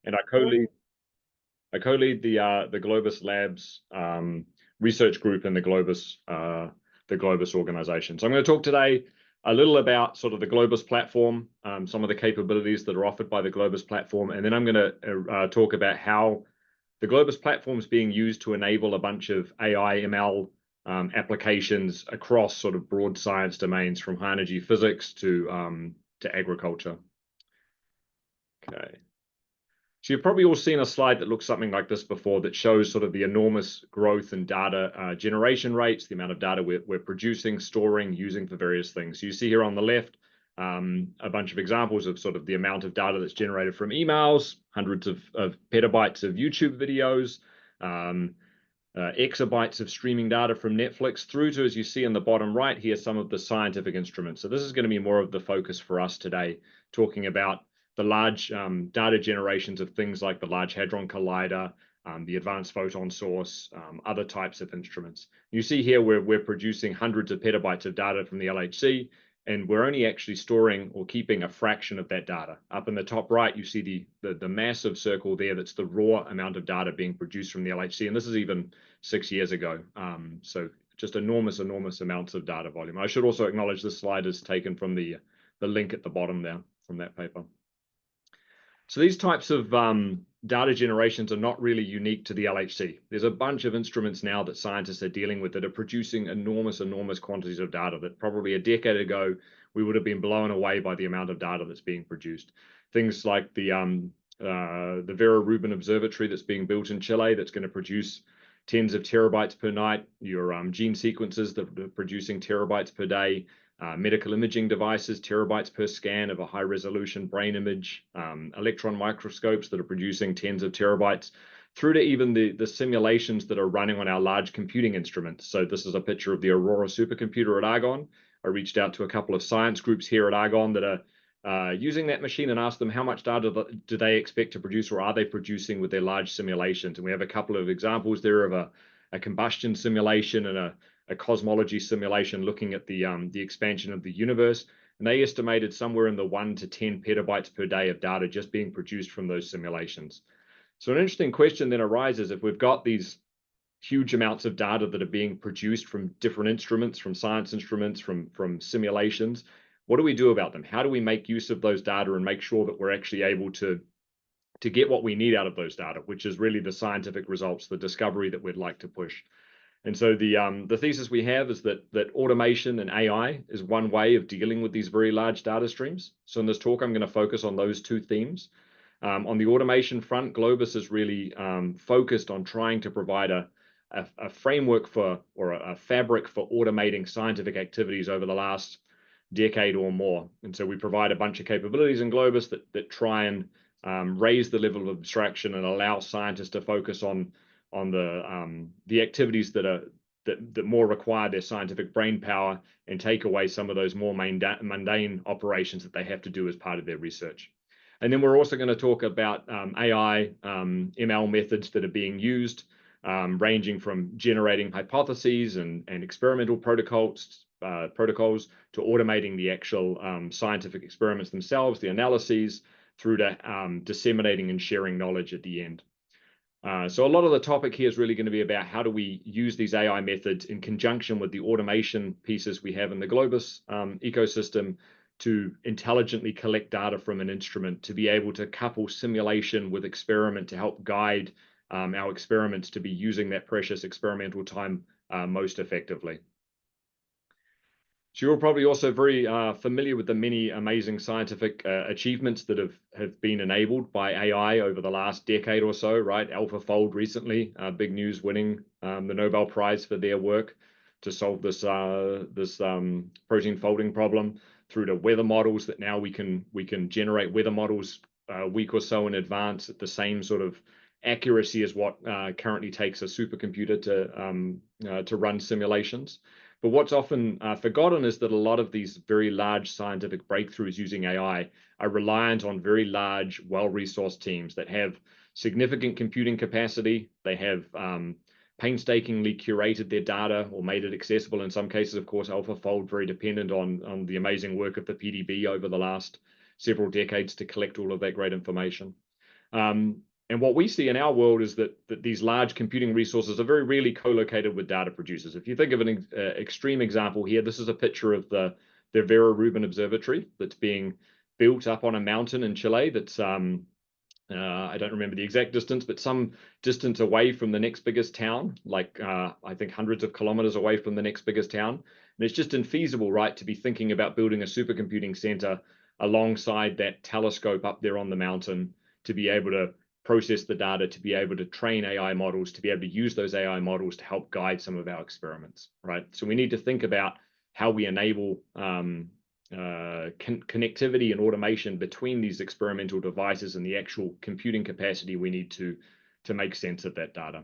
and I co-lead the Globus Labs research group in the Globus organization. So I'm going to talk today a little about sort of the Globus platform, some of the capabilities that are offered by the Globus platform, and then I'm going to talk about how the Globus platform is being used to enable a bunch of AI, ML applications across sort of broad science domains, from high energy physics to agriculture. Okay. So you've probably all seen a slide that looks something like this before, that shows sort of the enormous growth in data generation rates, the amount of data we're producing, storing, using for various things. So you see here on the left a bunch of examples of sort of the amount of data that's generated from emails, hundreds of petabytes of YouTube videos, exabytes of streaming data from Netflix, through to, as you see in the bottom right here, some of the scientific instruments. So this is going to be more of the focus for us today, talking about the large data generations of things like the Large Hadron Collider, the Advanced Photon Source, other types of instruments. You see here we're producing hundreds of petabytes of data from the LHC, and we're only actually storing or keeping a fraction of that data. Up in the top right, you see the massive circle there. That's the raw amount of data being produced from the LHC, and this is even 6 years ago. So just enormous amounts of data volume. I should also acknowledge this slide is taken from the link at the bottom there from that paper. So these types of data generations are not really unique to the LHC. There's a bunch of instruments now that scientists are dealing with that are producing enormous quantities of data that probably a decade ago we would have been blown away by the amount of data that's being produced. Things like the Vera Rubin Observatory that's being built in Chile, that's going to produce tens of terabytes per night. Your gene sequences that are producing terabytes per day. Medical imaging devices, terabytes per scan of a high resolution brain image, electron microscopes that are producing tens of terabytes, through to even the simulations that are running on our large computing instruments. So this is a picture of the Aurora supercomputer at Argonne. I reached out to a couple of science groups here at Argonne that are using that machine and asked them how much data do they expect to produce, or are they producing with their large simulations. And we have a couple of examples there of a combustion simulation and a cosmology simulation looking at the expansion of the universe, and they estimated somewhere in the 1 to 10 petabytes per day of data just being produced from those simulations. So an interesting question then arises: if we've got these huge amounts of data that are being produced from different instruments, from science instruments, from simulations, what do we do about them? How do we make use of those data and make sure that we're actually able to get what we need out of those data, which is really the scientific results, the discovery that we'd like to push? And so the thesis we have is that automation and AI is one way of dealing with these very large data streams. So in this talk, I'm going to focus on those two themes. On the automation front, Globus is really focused on trying to provide a framework for, or a fabric for automating scientific activities over the last decade or more. And so we provide a bunch of capabilities in Globus that try and raise the level of abstraction and allow scientists to focus on the activities that more require their scientific brain power, and take away some of those more mundane operations that they have to do as part of their research. And then we're also going to talk about AI, ML methods that are being used, ranging from generating hypotheses and experimental protocols to automating the actual scientific experiments themselves, the analyses, through to disseminating and sharing knowledge at the end. So a lot of the topic here is really going to be about how do we use these AI methods in conjunction with the automation pieces we have in the Globus ecosystem to intelligently collect data from an instrument, to be able to couple simulation with experiment to help guide our experiments to be using that precious experimental time most effectively. So you're probably also very familiar with the many amazing scientific achievements that have been enabled by AI over the last decade or so, right? AlphaFold recently, big news, winning the Nobel Prize for their work to solve this protein folding problem, through to weather models that now we can generate weather models a week or so in advance at the same sort of accuracy as what currently takes a supercomputer to run simulations. But what's often forgotten is that a lot of these very large scientific breakthroughs using AI are reliant on very large, well-resourced teams that have significant computing capacity. They have painstakingly curated their data or made it accessible. In some cases, of course, AlphaFold very dependent on the amazing work of the PDB over the last several decades to collect all of that great information. And what we see in our world is that these large computing resources are very rarely co-located with data producers. If you think of an extreme example here, this is a picture of the Vera Rubin Observatory that's being built up on a mountain in Chile. That's I don't remember the exact distance, but some distance away from the next biggest town, like I think hundreds of kilometers away from the next biggest town. And it's just infeasible, right, to be thinking about building a supercomputing center alongside that telescope up there on the mountain to be able to process the data, to be able to train AI models, to be able to use those AI models to help guide some of our experiments, right? So we need to think about how we enable connectivity and automation between these experimental devices and the actual computing capacity we need to make sense of that data.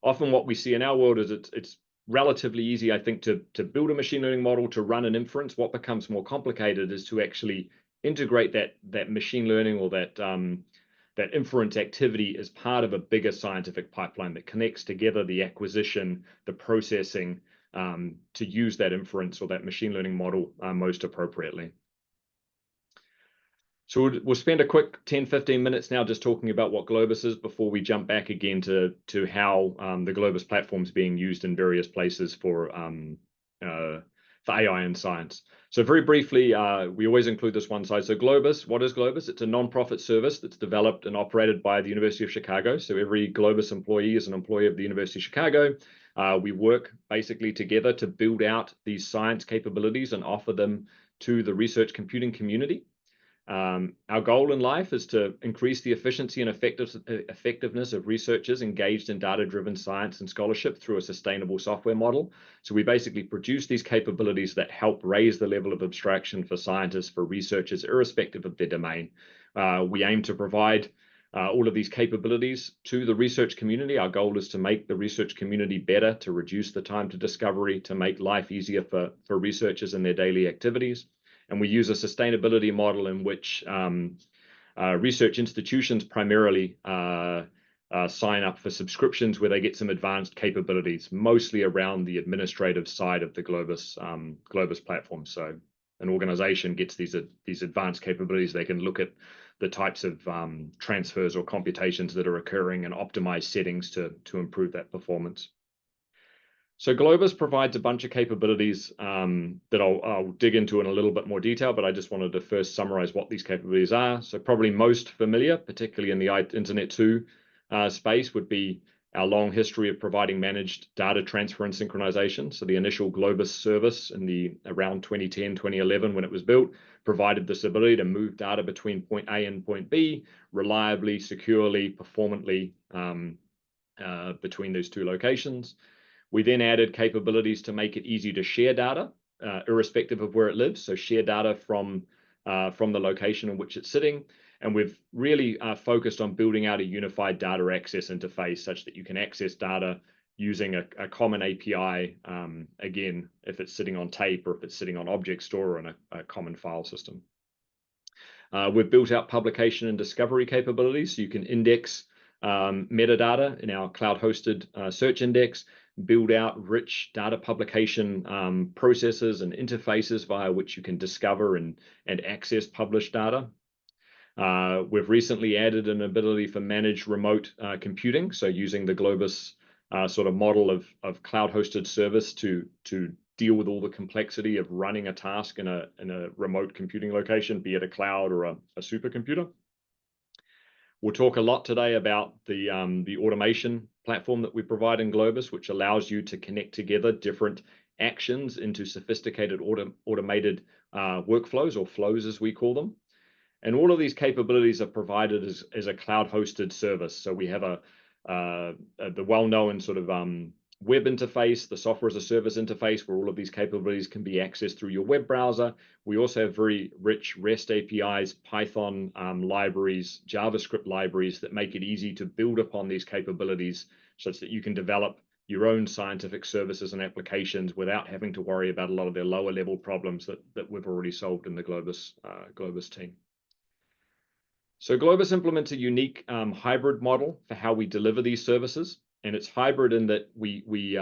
Often what we see in our world is it's relatively easy, I think, to build a machine learning model, to run an inference. What becomes more complicated is to actually integrate that machine learning or that inference activity as part of a bigger scientific pipeline that connects together the acquisition, the processing, to use that inference or that machine learning model most appropriately. So we'll spend a quick 10-15 minutes now just talking about what Globus is before we jump back again to how the Globus platform is being used in various places for AI and science. So very briefly, we always include this one slide. So Globus, what is Globus? It's a nonprofit service that's developed and operated by the University of Chicago. So every Globus employee is an employee of the University of Chicago. We work basically together to build out these science capabilities and offer them to the research computing community. Our goal in life is to increase the efficiency and effectiveness of researchers engaged in data-driven science and scholarship through a sustainable software model. So we basically produce these capabilities that help raise the level of abstraction for scientists, for researchers, irrespective of their domain. We aim to provide all of these capabilities to the research community. Our goal is to make the research community better, to reduce the time to discovery, to make life easier for researchers in their daily activities. And we use a sustainability model in which research institutions primarily sign up for subscriptions where they get some advanced capabilities, mostly around the administrative side of the Globus platform. So an organization gets these advanced capabilities. They can look at the types of transfers or computations that are occurring and optimize settings to improve that performance. So Globus provides a bunch of capabilities that I'll dig into in a little bit more detail, but I just wanted to first summarize what these capabilities are. So probably most familiar, particularly in the Internet 2 space, would be our long history of providing managed data transfer and synchronization. So the initial Globus service in around 2010, 2011, when it was built, provided this ability to move data between point A and point B reliably, securely, performantly between those two locations. We then added capabilities to make it easy to share data, irrespective of where it lives. So share data from the location in which it's sitting. And we've really focused on building out a unified data access interface such that you can access data using a common API, again, if it's sitting on tape or if it's sitting on object store or in a common file system. We've built out publication and discovery capabilities so you can index metadata in our cloud-hosted search index, build out rich data publication processes and interfaces via which you can discover and access published data. We've recently added an ability for managed remote computing, so using the Globus sort of model of cloud-hosted service to deal with all the complexity of running a task in a remote computing location, be it a cloud or a supercomputer. We'll talk a lot today about the automation platform that we provide in Globus, which allows you to connect together different actions into sophisticated automated workflows, or flows as we call them. And all of these capabilities are provided as a cloud-hosted service. So we have the well-known sort of web interface, the software as a service interface, where all of these capabilities can be accessed through your web browser. We also have very rich REST APIs, Python libraries, JavaScript libraries that make it easy to build upon these capabilities such that you can develop your own scientific services and applications without having to worry about a lot of their lower level problems that we've already solved in the Globus team. So Globus implements a unique hybrid model for how we deliver these services. And it's hybrid in that we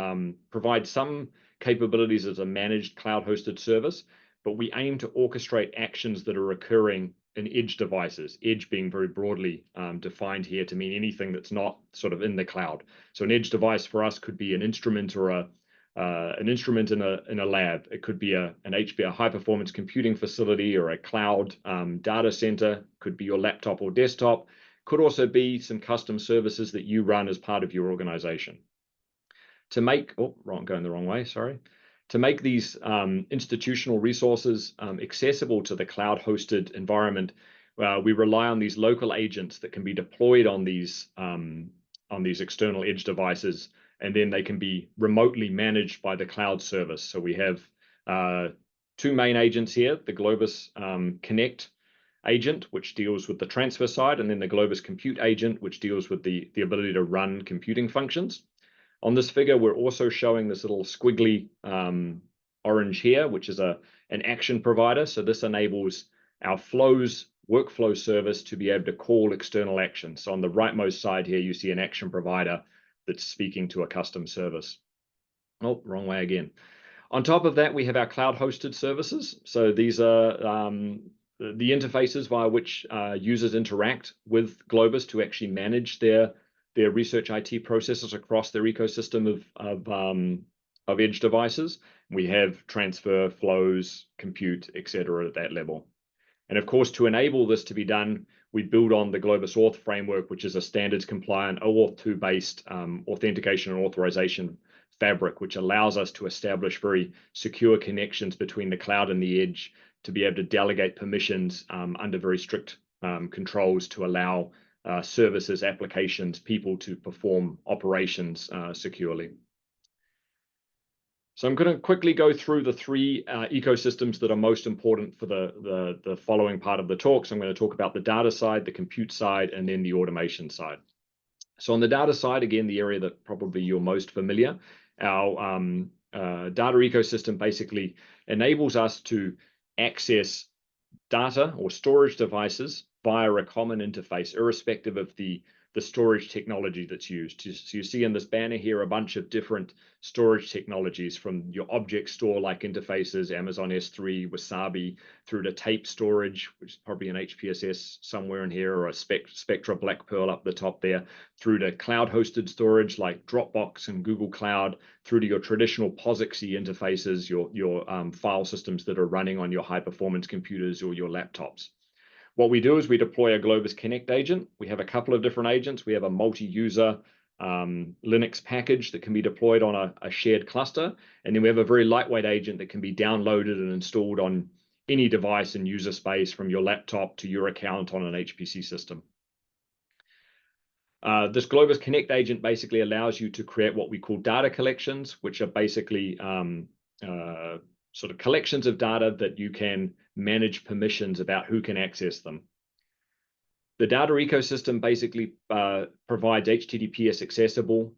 provide some capabilities as a managed cloud-hosted service, but we aim to orchestrate actions that are occurring in edge devices, edge being very broadly defined here to mean anything that's not sort of in the cloud. So an edge device for us could be an instrument or an instrument in a lab. It could be a high performance computing facility or a cloud data center. Could be your laptop or desktop. Could also be some custom services that you run as part of your organization. To make, going the wrong way, sorry. To make these institutional resources accessible to the cloud-hosted environment, we rely on these local agents that can be deployed on these external edge devices, and then they can be remotely managed by the cloud service. So we have two main agents here, the Globus Connect agent, which deals with the transfer side, and then the Globus Compute agent, which deals with the ability to run computing functions. On this figure, we're also showing this little squiggly orange here, which is an action provider. So this enables our flows workflow service to be able to call external actions. So on the rightmost side here, you see an action provider that's speaking to a custom service. Oh, wrong way again. On top of that, we have our cloud-hosted services. So these are the interfaces via which users interact with Globus to actually manage their research IT processes across their ecosystem of edge devices. We have transfer, flows, compute, etc. at that level. And of course, to enable this to be done, we build on the Globus Auth framework, which is a standards compliant OAuth 2 based authentication and authorization fabric, which allows us to establish very secure connections between the cloud and the edge to be able to delegate permissions under very strict controls to allow services, applications, people to perform operations securely. So I'm going to quickly go through the three ecosystems that are most important for the following part of the talk. So I'm going to talk about the data side, the compute side, and then the automation side. So on the data side, again, the area that probably you're most familiar, our data ecosystem basically enables us to access data or storage devices via a common interface, irrespective of the storage technology that's used. So you see in this banner here a bunch of different storage technologies, from your object store like interfaces, Amazon S3, Wasabi, through to tape storage, which is probably an HPSS somewhere in here, or a Spectra Black Pearl up the top there, through to cloud-hosted storage like Dropbox and Google Cloud, through to your traditional POSIX interfaces, your file systems that are running on your high-performance computers or your laptops. What we do is we deploy a Globus Connect agent. We have a couple of different agents. We have a multi-user Linux package that can be deployed on a shared cluster. And then we have a very lightweight agent that can be downloaded and installed on any device in user space, from your laptop to your account on an HPC system. This Globus Connect agent basically allows you to create what we call data collections, which are basically sort of collections of data that you can manage permissions about who can access them. The data ecosystem basically provides HTTPS accessible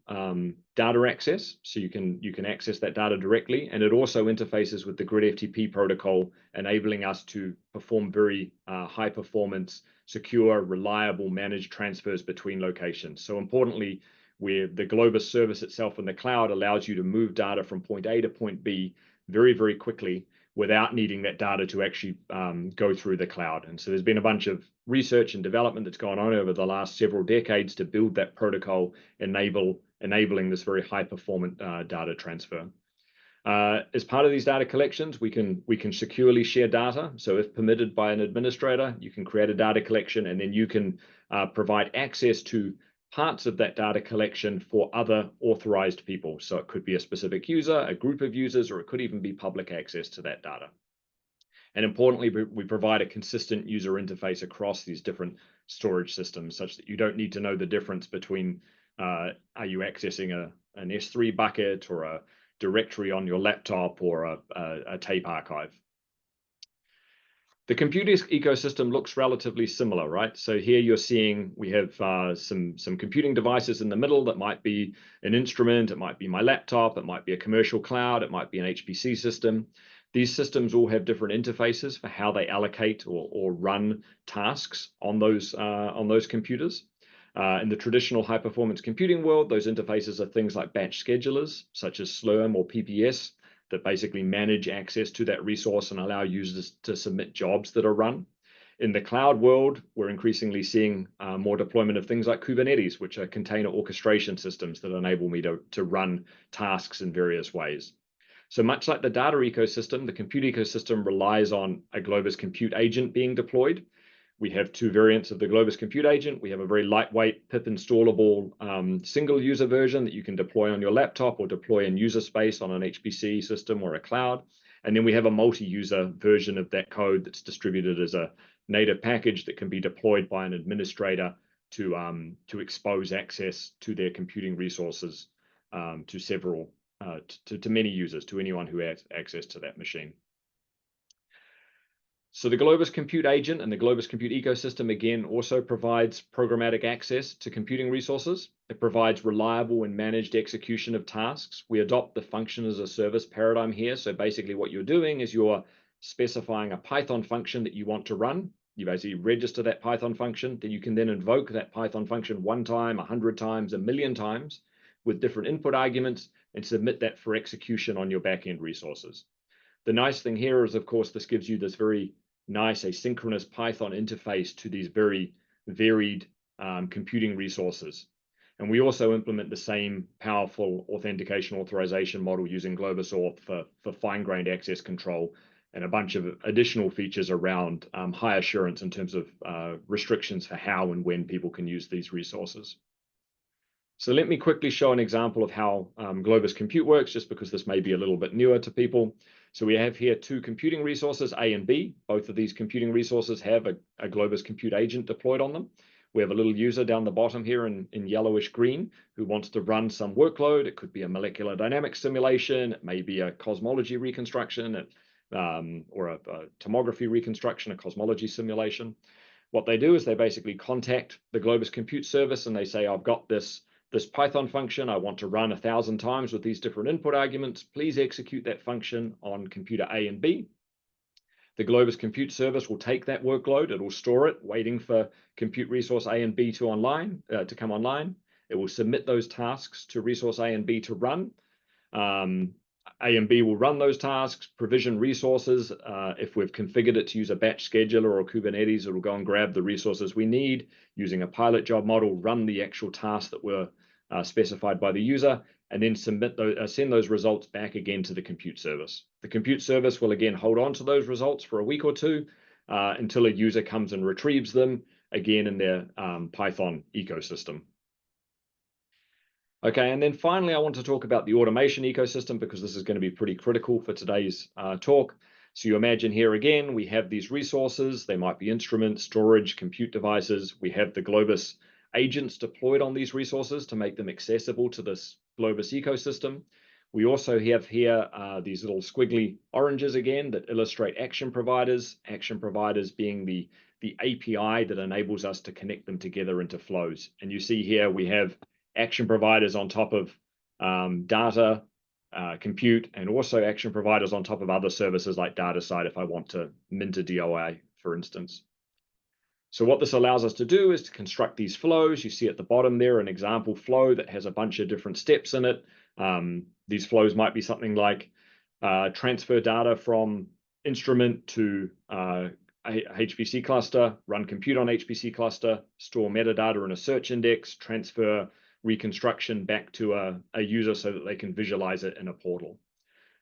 data access, so you can access that data directly, and it also interfaces with the Grid FTP protocol, enabling us to perform very high performance, secure, reliable managed transfers between locations. So importantly, where the Globus service itself in the cloud allows you to move data from point A to point B very, very quickly without needing that data to actually go through the cloud. And so there's been a bunch of research and development that's gone on over the last several decades to build that protocol, enabling this very high performant data transfer. As part of these data collections, we can securely share data. So if permitted by an administrator, you can create a data collection, and then you can provide access to parts of that data collection for other authorized people. So it could be a specific user, a group of users, or it could even be public access to that data. And importantly, we provide a consistent user interface across these different storage systems, such that you don't need to know the difference between are you accessing an S3 bucket or a directory on your laptop or a tape archive. The computer ecosystem looks relatively similar, right? So here you're seeing we have some computing devices in the middle that might be an instrument, it might be my laptop, it might be a commercial cloud, it might be an HPC system. These systems all have different interfaces for how they allocate or run tasks on those computers. In the traditional high-performance computing world, those interfaces are things like batch schedulers, such as Slurm or PPS, that basically manage access to that resource and allow users to submit jobs that are run. In the cloud world, we're increasingly seeing more deployment of things like Kubernetes, which are container orchestration systems that enable me to run tasks in various ways. So much like the data ecosystem, the compute ecosystem relies on a Globus compute agent being deployed. We have two variants of the Globus compute agent. We have a very lightweight pip installable single user version that you can deploy on your laptop or deploy in user space on an HPC system or a cloud. And then we have a multi-user version of that code that's distributed as a native package that can be deployed by an administrator to expose access to their computing resources to many users, to anyone who has access to that machine. So the Globus compute agent and the Globus compute ecosystem, again, also provides programmatic access to computing resources. It provides reliable and managed execution of tasks. We adopt the function as a service paradigm here. So basically what you're doing is you're specifying a Python function that you want to run. You basically register that Python function, then you can then invoke that Python function 1 time, 100 times, 1,000,000 times with different input arguments and submit that for execution on your backend resources. The nice thing here is, of course, this gives you this very nice asynchronous Python interface to these very varied computing resources. And we also implement the same powerful authentication authorization model using Globus Auth for fine-grained access control and a bunch of additional features around high assurance in terms of restrictions for how and when people can use these resources. So let me quickly show an example of how Globus Compute works, just because this may be a little bit newer to people. So we have here two computing resources, A and B. Both of these computing resources have a Globus Compute agent deployed on them. We have a little user down the bottom here in yellowish green who wants to run some workload. It could be a molecular dynamics simulation, it may be a cosmology reconstruction, or a tomography reconstruction, a cosmology simulation. What they do is they basically contact the Globus Compute service and they say, I've got this Python function I want to run 1,000 times with these different input arguments. Please execute that function on computer A and B. The Globus Compute service will take that workload. It will store it, waiting for compute resource A and B to come online. It will submit those tasks to resource A and B to run. A and B will run those tasks, provision resources. If we've configured it to use a batch scheduler or Kubernetes, it will go and grab the resources we need using a pilot job model, run the actual tasks that were specified by the user, and then send those results back again to the compute service. The compute service will again hold on to those results for a week or two until a user comes and retrieves them again in their Python ecosystem. Okay, and then finally, I want to talk about the automation ecosystem because this is going to be pretty critical for today's talk. So you imagine here again, we have these resources. They might be instruments, storage, compute devices. We have the Globus agents deployed on these resources to make them accessible to this Globus ecosystem. We also have here these little squiggly oranges again that illustrate action providers being the API that enables us to connect them together into flows. And you see here we have action providers on top of data, compute, and also action providers on top of other services like DataSite if I want to mint a DOI, for instance. So what this allows us to do is to construct these flows. You see at the bottom there an example flow that has a bunch of different steps in it. These flows might be something like transfer data from instrument to a HPC cluster, run compute on HPC cluster, store metadata in a search index, transfer reconstruction back to a user so that they can visualize it in a portal.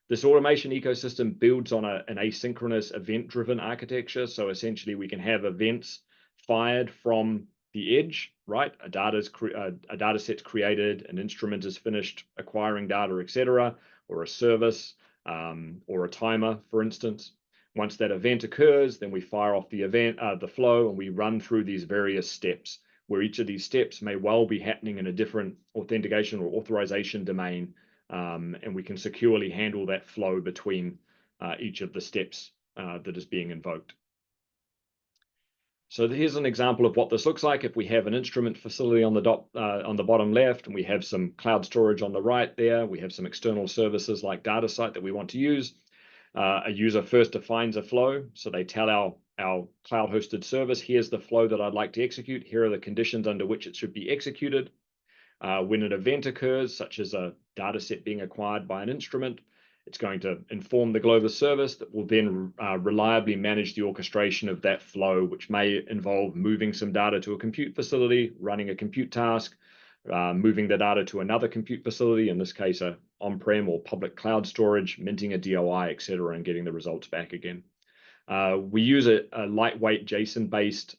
This automation ecosystem builds on an asynchronous event-driven architecture. So essentially we can have events fired from the edge, right? A data set's created, an instrument is finished acquiring data, etc., or a service or a timer, for instance. Once that event occurs, then we fire off the flow, and we run through these various steps, where each of these steps may well be happening in a different authentication or authorization domain, and we can securely handle that flow between each of the steps that is being invoked. So here's an example of what this looks like. If we have an instrument facility on the bottom left, and we have some cloud storage on the right there, we have some external services like DataSite that we want to use. A user first defines a flow. So they tell our cloud-hosted service, here's the flow that I'd like to execute. Here are the conditions under which it should be executed. When an event occurs, such as a data set being acquired by an instrument, It's going to inform the Globus service that will then reliably manage the orchestration of that flow, which may involve moving some data to a compute facility, running a compute task, moving the data to another compute facility, in this case, a on-prem or public cloud storage, minting a DOI, et cetera, and getting the results back again. We use a lightweight JSON-based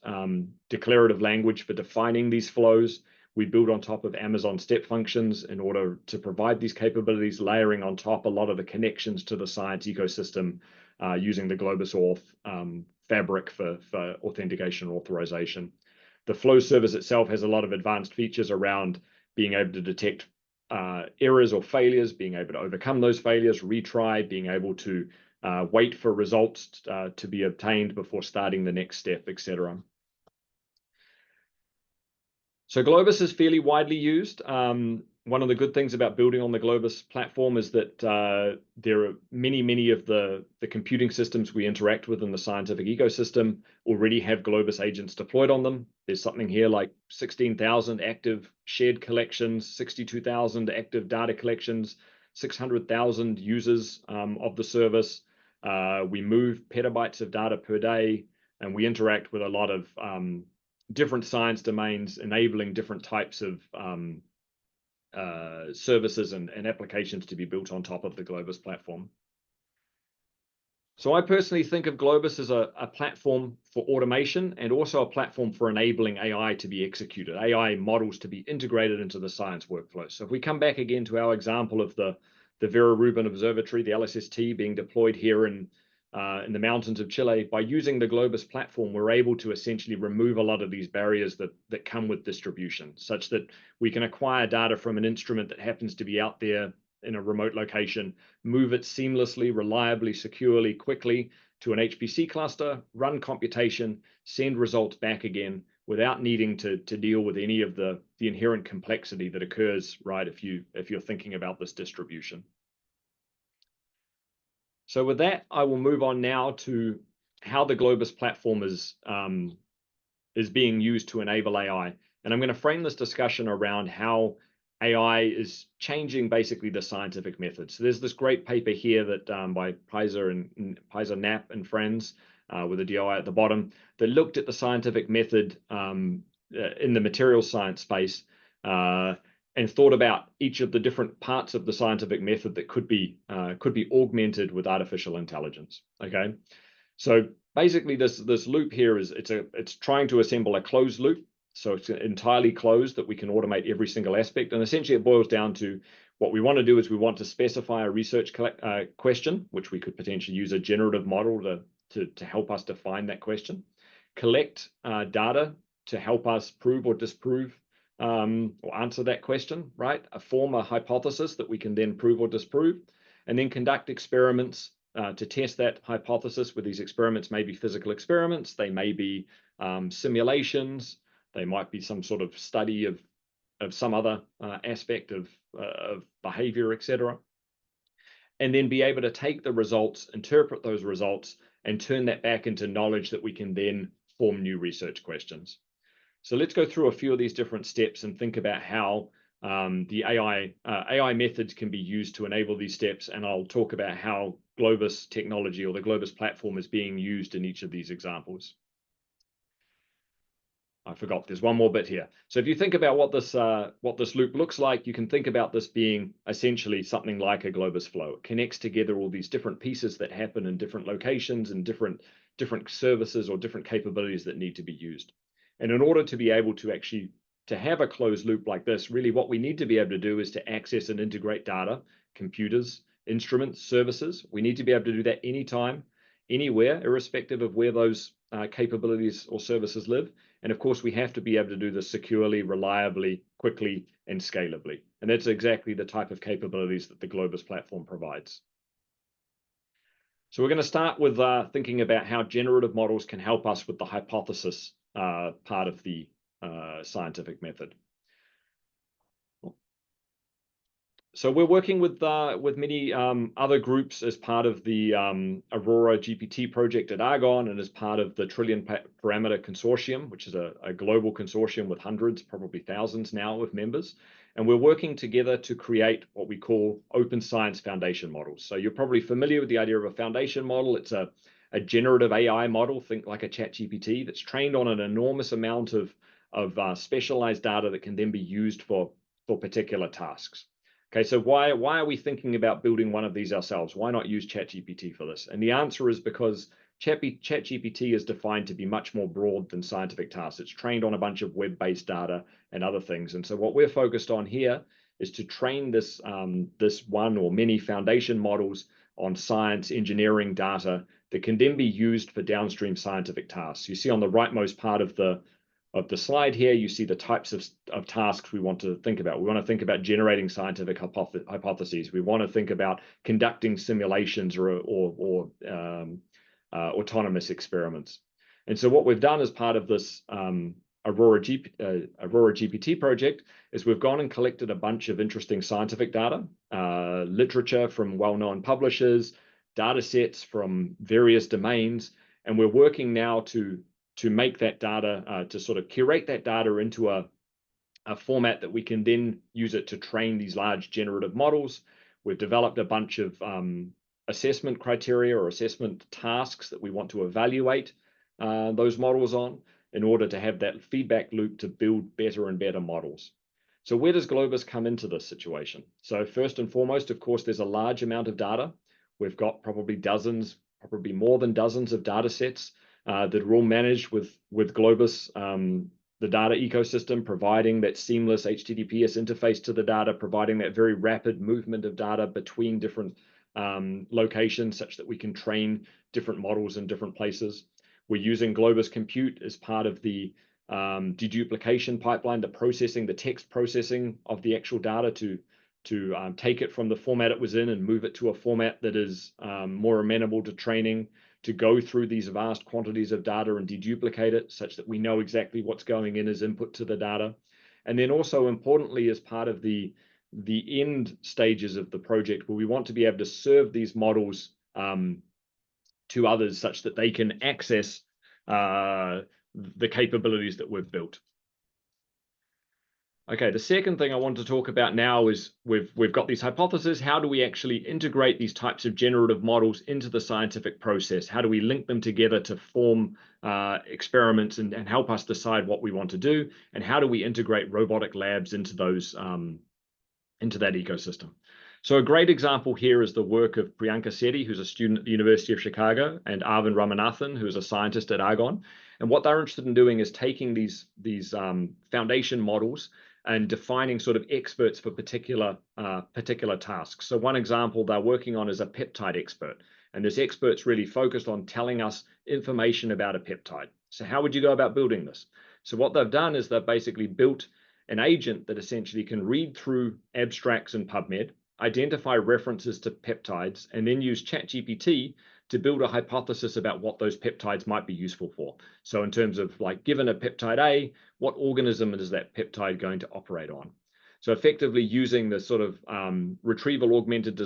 declarative language for defining these flows. We build on top of Amazon step functions in order to provide these capabilities, layering on top a lot of the connections to the science ecosystem using the Globus Auth fabric for authentication and authorization. The flow service itself has a lot of advanced features around being able to detect errors or failures, being able to overcome those failures, retry, being able to wait for results to be obtained before starting the next step, etc. So Globus is fairly widely used. One of the good things about building on the Globus platform is that there are many of the computing systems we interact with in the scientific ecosystem already have Globus agents deployed on them. There's something here like 16,000 active shared collections, 62,000 active data collections, 600,000 users of the service. We move petabytes of data per day, and we interact with a lot of different science domains, enabling different types of services and applications to be built on top of the Globus platform. So I personally think of Globus as a platform for automation and also a platform for enabling AI to be executed, AI models to be integrated into the science workflow. So if we come back again to our example of the Vera Rubin Observatory, the LSST being deployed here in the mountains of Chile, by using the Globus platform, we're able to essentially remove a lot of these barriers that come with distribution, such that we can acquire data from an instrument that happens to be out there in a remote location, move it seamlessly, reliably, securely, quickly to an HPC cluster, run computation, send results back again without needing to deal with any of the inherent complexity that occurs, right, if you're thinking about this distribution. So with that, I will move on now to how the Globus platform is being used to enable AI. And I'm going to frame this discussion around how AI is changing basically the scientific method. So there's this great paper here that by Peiser Knapp and friends with a DOI at the bottom that looked at the scientific method in the material science space and thought about each of the different parts of the scientific method that could be augmented with artificial intelligence. Okay, so basically this loop here is it's trying to assemble a closed loop. So it's entirely closed that we can automate every single aspect. And essentially it boils down to what we want to do is we want to specify a research question, which we could potentially use a generative model to help us define that question, collect data to help us prove or disprove or answer that question, right? Form a hypothesis that we can then prove or disprove, and then conduct experiments to test that hypothesis. With these experiments may be physical experiments, they may be simulations, they might be some sort of study of some other aspect of behavior, etc. And then be able to take the results, interpret those results, and turn that back into knowledge that we can then form new research questions. So let's go through a few of these different steps and think about how the AI methods can be used to enable these steps. And I'll talk about how Globus technology or the Globus platform is being used in each of these examples. I forgot there's one more bit here. So if you think about what this loop looks like, you can think about this being essentially something like a Globus flow. It connects together all these different pieces that happen in different locations and different services or different capabilities that need to be used. And in order to be able to actually have a closed loop like this, really what we need to be able to do is to access and integrate data, computers, instruments, services. We need to be able to do that anytime, anywhere, irrespective of where those capabilities or services live. And of course, we have to be able to do this securely, reliably, quickly, and scalably. And that's exactly the type of capabilities that the Globus platform provides. So we're going to start with thinking about how generative models can help us with the hypothesis part of the scientific method. So we're working with many other groups as part of the Aurora GPT project at Argonne and as part of the Trillion Parameter Consortium, which is a global consortium with hundreds, probably thousands now of members. And we're working together to create what we call open science foundation models. So you're probably familiar with the idea of a foundation model. It's a generative AI model, think like a ChatGPT, that's trained on an enormous amount of specialized data that can then be used for particular tasks. Okay, so why are we thinking about building one of these ourselves? Why not use ChatGPT for this? And the answer is because ChatGPT is defined to be much more broad than scientific tasks. It's trained on a bunch of web-based data and other things. And so what we're focused on here is to train this one or many foundation models on science, engineering data that can then be used for downstream scientific tasks. You see on the rightmost part of the slide here, you see the types of tasks we want to think about. We want to think about generating scientific hypotheses. We want to think about conducting simulations or autonomous experiments. And so what we've done as part of this Aurora GPT project is we've gone and collected a bunch of interesting scientific data, literature from well-known publishers, data sets from various domains, and we're working now to make that data, to sort of curate that data into a format that we can then use it to train these large generative models. We've developed a bunch of assessment criteria or assessment tasks that we want to evaluate those models on in order to have that feedback loop to build better and better models. So where does Globus come into this situation? So first and foremost, of course, there's a large amount of data. We've got probably dozens, probably more than dozens of data sets that are all managed with Globus, the data ecosystem, providing that seamless HTTPS interface to the data, providing that very rapid movement of data between different locations such that we can train different models in different places. We're using Globus Compute as part of the deduplication pipeline, the text processing of the actual data to take it from the format it was in and move it to a format that is more amenable to training, to go through these vast quantities of data and deduplicate it such that we know exactly what's going in as input to the data. And then also importantly, as part of the end stages of the project, where we want to be able to serve these models to others such that they can access the capabilities that we've built. Okay, the second thing I want to talk about now is we've got these hypotheses. How do we actually integrate these types of generative models into the scientific process? How do we link them together to form experiments and help us decide what we want to do? And how do we integrate robotic labs into those into that ecosystem? So a great example here is the work of Priyanka Sethi, who's a student at the University of Chicago, and Arvind Ramanathan, who is a scientist at Argonne. And what they're interested in doing is taking these foundation models and defining sort of experts for particular tasks. So one example they're working on is a peptide expert. And this expert's really focused on telling us information about a peptide. So how would you go about building this? So what they've done is they've basically built an agent that essentially can read through abstracts in PubMed, identify references to peptides, and then use ChatGPT to build a hypothesis about what those peptides might be useful for. So in terms of like, given a peptide A, what organism is that peptide going to operate on? So effectively using the sort of retrieval augmented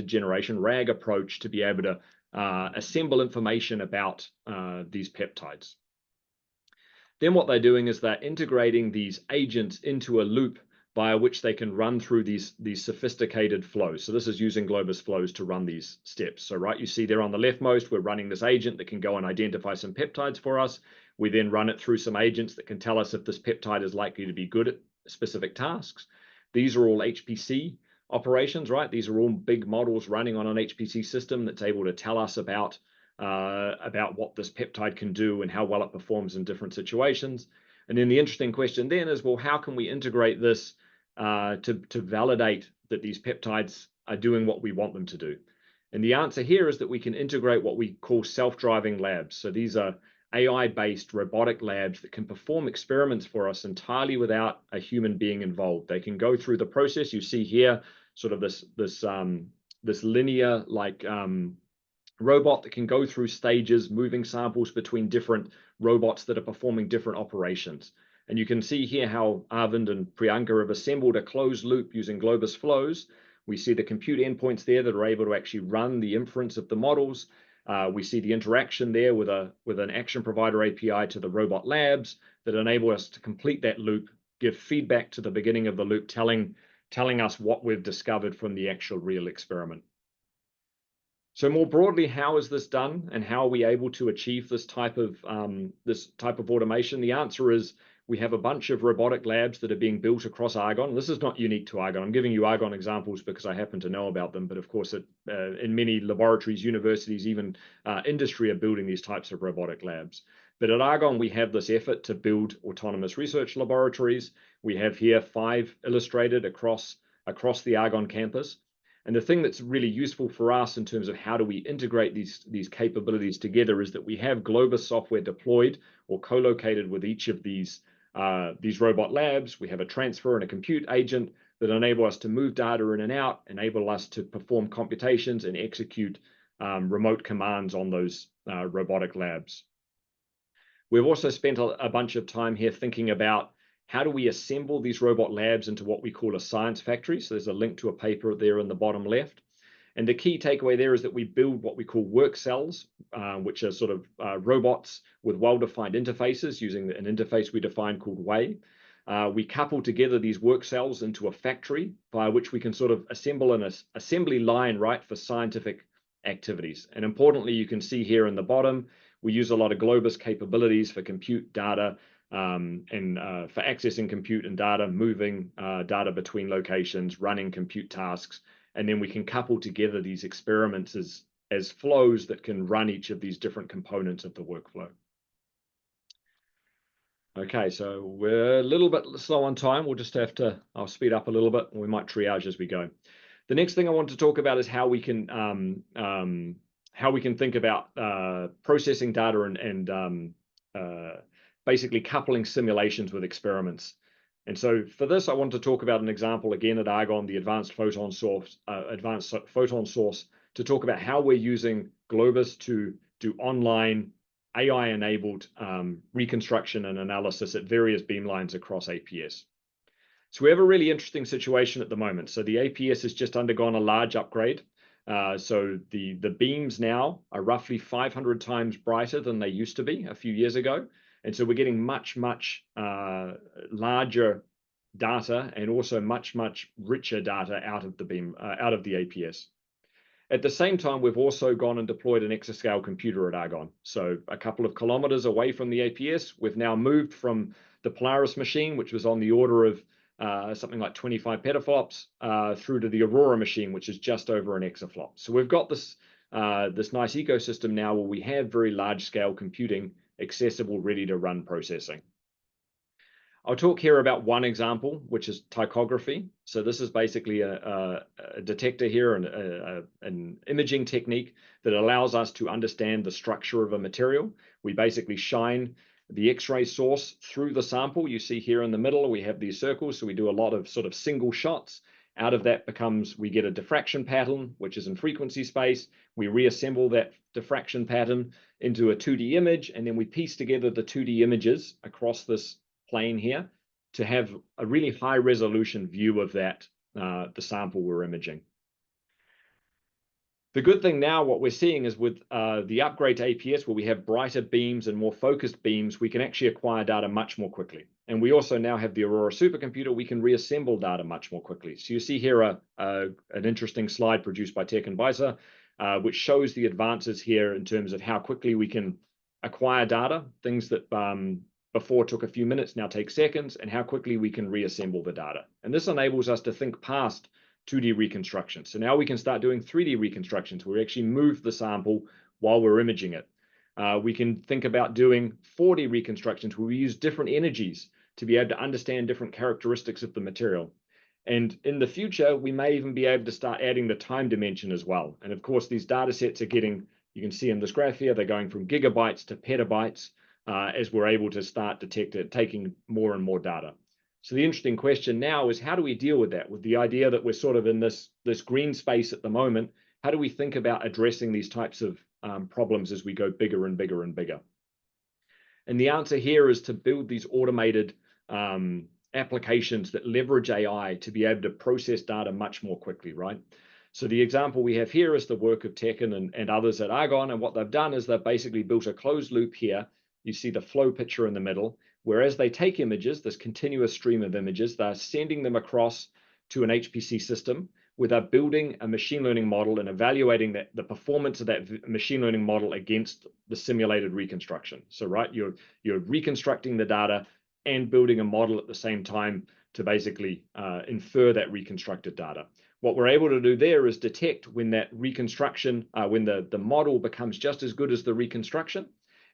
generation, RAG approach, to be able to assemble information about these peptides. Then what they're doing is they're integrating these agents into a loop via which they can run through these sophisticated flows. So this is using Globus flows to run these steps. So right, you see there on the leftmost, we're running this agent that can go and identify some peptides for us. We then run it through some agents that can tell us if this peptide is likely to be good at specific tasks. These are all HPC operations, right? These are all big models running on an HPC system that's able to tell us about what this peptide can do and how well it performs in different situations. And then the interesting question then is, well, how can we integrate this to validate that these peptides are doing what we want them to do? And the answer here is that we can integrate what we call self-driving labs. So these are AI-based robotic labs that can perform experiments for us entirely without a human being involved. They can go through the process. You see here sort of this linear like robot that can go through stages, moving samples between different robots that are performing different operations. And you can see here how Arvind and Priyanka have assembled a closed loop using Globus flows. We see the compute endpoints there that are able to actually run the inference of the models. We see the interaction there with an action provider API to the robot labs that enable us to complete that loop, give feedback to the beginning of the loop, telling us what we've discovered from the actual real experiment. So more broadly, how is this done, and how are we able to achieve this type of automation? The answer is we have a bunch of robotic labs that are being built across Argonne. This is not unique to Argonne. I'm giving you Argonne examples because I happen to know about them, but of course, in many laboratories, universities, even industry are building these types of robotic labs. But at Argonne, we have this effort to build autonomous research laboratories. We have here 5 illustrated across the Argonne campus. And the thing that's really useful for us in terms of how do we integrate these capabilities together is that we have Globus software deployed or co-located with each of these robot labs. We have a transfer and a compute agent that enable us to move data in and out, enable us to perform computations and execute remote commands on those robotic labs. We've also spent a bunch of time here thinking about how do we assemble these robot labs into what we call a science factory? So there's a link to a paper there in the bottom left. And the key takeaway there is that we build what we call work cells, which are sort of robots with well-defined interfaces using an interface we define called Way. We couple together these work cells into a factory by which we can sort of assemble an assembly line, right, for scientific activities. And importantly, you can see here in the bottom, we use a lot of Globus capabilities for compute data, and for accessing compute and data, moving data between locations, running compute tasks, and then we can couple together these experiments as flows that can run each of these different components of the workflow. Okay, so we're a little bit slow on time. We'll just have to, I'll speed up a little bit, and we might triage as we go. The next thing I want to talk about is how we can think about processing data and basically coupling simulations with experiments. And so for this, I want to talk about an example again at Argonne, the advanced photon source, to talk about how we're using Globus to do online AI-enabled reconstruction and analysis at various beamlines across APS. So we have a really interesting situation at the moment. So the APS has just undergone a large upgrade. So the beams now are roughly 500 times brighter than they used to be a few years ago. And so we're getting much larger data and also much richer data out of the APS. At the same time, we've also gone and deployed an exascale computer at Argonne. So a couple of kilometers away from the APS, we've now moved from the Polaris machine, which was on the order of something like 25 petaflops, through to the Aurora machine, which is just over an exaflop. So we've got this nice ecosystem now where we have very large scale computing accessible, ready to run processing. I'll talk here about one example, which is tychography. So this is basically a detector here and an imaging technique that allows us to understand the structure of a material. We basically shine the X-ray source through the sample. You see here in the middle, we have these circles. So we do a lot of sort of single shots. Out of that we get a diffraction pattern, which is in frequency space. We reassemble that diffraction pattern into a 2D image, and then we piece together the 2D images across this plane here to have a really high resolution view of that, the sample we're imaging. The good thing now, what we're seeing is with the upgrade to APS, where we have brighter beams and more focused beams, we can actually acquire data much more quickly. And we also now have the Aurora supercomputer. We can reassemble data much more quickly. So you see here an interesting slide produced by Tech and Weiser, which shows the advances here in terms of how quickly we can acquire data, things that before took a few minutes now take seconds, and how quickly we can reassemble the data. And this enables us to think past 2D reconstruction. So now we can start doing 3D reconstructions where we actually move the sample while we're imaging it. We can think about doing 4D reconstructions where we use different energies to be able to understand different characteristics of the material. And in the future, we may even be able to start adding the time dimension as well. And of course, these data sets are getting, you can see in this graph here, they're going from gigabytes to petabytes as we're able to start taking more and more data. So the interesting question now is, how do we deal with that? With the idea that we're sort of in this green space at the moment, how do we think about addressing these types of problems as we go bigger and bigger and bigger? And the answer here is to build these automated applications that leverage AI to be able to process data much more quickly, right? So the example we have here is the work of Tekken and others at Argonne. And what they've done is they've basically built a closed loop here. You see the flow picture in the middle, whereas they take images, this continuous stream of images, they're sending them across to an HPC system where they're building a machine learning model and evaluating the performance of that machine learning model against the simulated reconstruction. So, right, you're reconstructing the data and building a model at the same time to basically infer that reconstructed data. What we're able to do there is detect when that reconstruction, when the model becomes just as good as the reconstruction.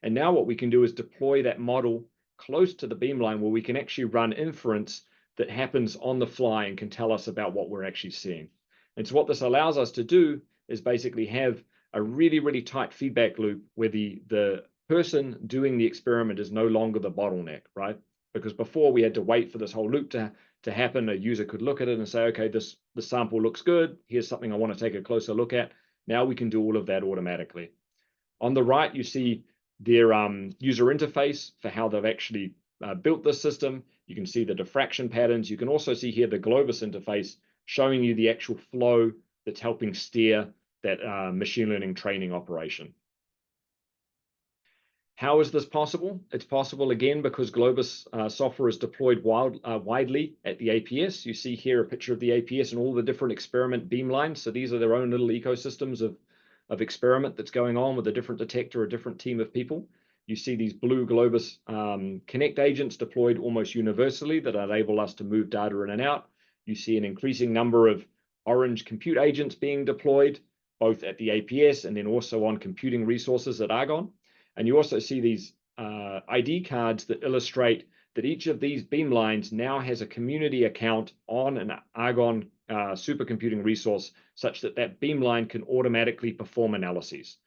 And now what we can do is deploy that model close to the beamline where we can actually run inference that happens on the fly and can tell us about what we're actually seeing. And so what this allows us to do is basically have a really, really tight feedback loop where the person doing the experiment is no longer the bottleneck, right? Because before we had to wait for this whole loop to happen. A user could look at it and say, okay, the sample looks good. Here's something I want to take a closer look at. Now we can do all of that automatically. On the right, you see their user interface for how they've actually built this system. You can see the diffraction patterns. You can also see here the Globus interface showing you the actual flow that's helping steer that machine learning training operation. How is this possible? It's possible, again, because Globus software is deployed widely at the APS. You see here a picture of the APS and all the different experiment beamlines. So these are their own little ecosystems of experiment that's going on with a different detector, a different team of people. You see these blue Globus Connect agents deployed almost universally that enable us to move data in and out. You see an increasing number of orange compute agents being deployed, both at the APS and then also on computing resources at Argonne. And you also see these ID cards that illustrate that each of these beamlines now has a community account on an Argonne supercomputing resource such that that beamline can automatically perform analyses.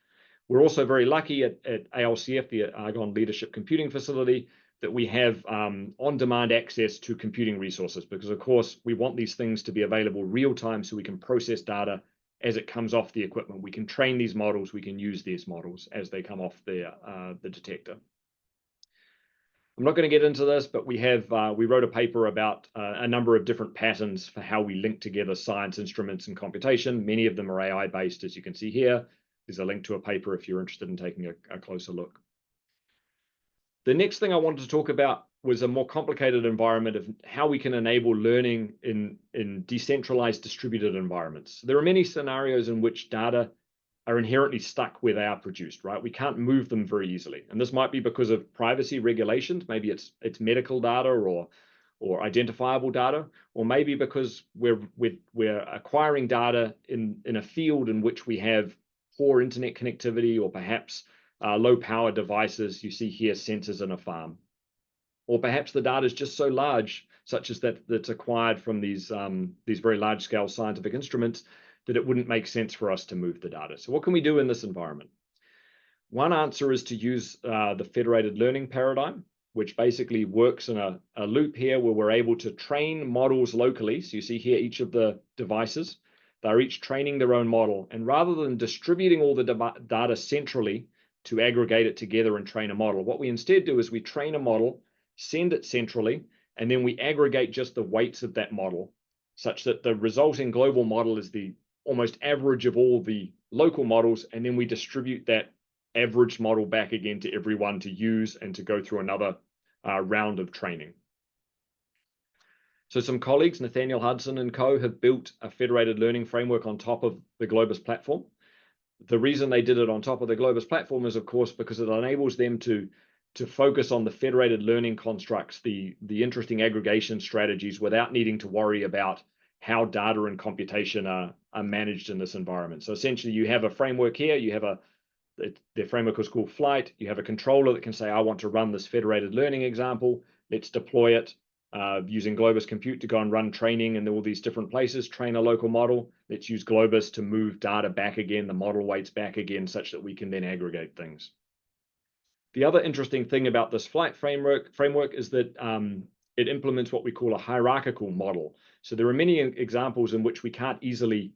We're also very lucky at ALCF, the Argonne Leadership Computing Facility, that we have on-demand access to computing resources because, of course, we want these things to be available real time so we can process data as it comes off the equipment. We can train these models, we can use these models as they come off the detector. I'm not going to get into this, but we wrote a paper about a number of different patterns for how we link together science instruments and computation. Many of them are AI-based, as you can see here. There's a link to a paper if you're interested in taking a closer look. The next thing I wanted to talk about was a more complicated environment of how we can enable learning in decentralized distributed environments. There are many scenarios in which data are inherently stuck where they are produced, right? We can't move them very easily. And this might be because of privacy regulations. Maybe it's medical data or identifiable data, or maybe because we're acquiring data in a field in which we have poor internet connectivity or perhaps low power devices. You see here sensors in a farm. Or perhaps the data is just so large, such as that's acquired from these very large-scale scientific instruments, that it wouldn't make sense for us to move the data. So what can we do in this environment? One answer is to use the federated learning paradigm, which basically works in a loop here where we're able to train models locally. So you see here each of the devices, they're each training their own model. And rather than distributing all the data centrally to aggregate it together and train a model, what we instead do is we train a model, send it centrally, and then we aggregate just the weights of that model such that the resulting global model is the almost average of all the local models, and then we distribute that average model back again to everyone to use and to go through another round of training. So some colleagues, Nathaniel Hudson and co, have built a federated learning framework on top of the Globus platform. The reason they did it on top of the Globus platform is, of course, because it enables them to focus on the federated learning constructs, the interesting aggregation strategies, without needing to worry about how data and computation are managed in this environment. So essentially, you have a framework here. You have their framework is called Flight. You have a controller that can say, I want to run this federated learning example. Let's deploy it using Globus Compute to go and run training in all these different places, train a local model. Let's use Globus to move data back again, the model weights back again, such that we can then aggregate things. The other interesting thing about this Flight framework is that it implements what we call a hierarchical model. So there are many examples in which we can't easily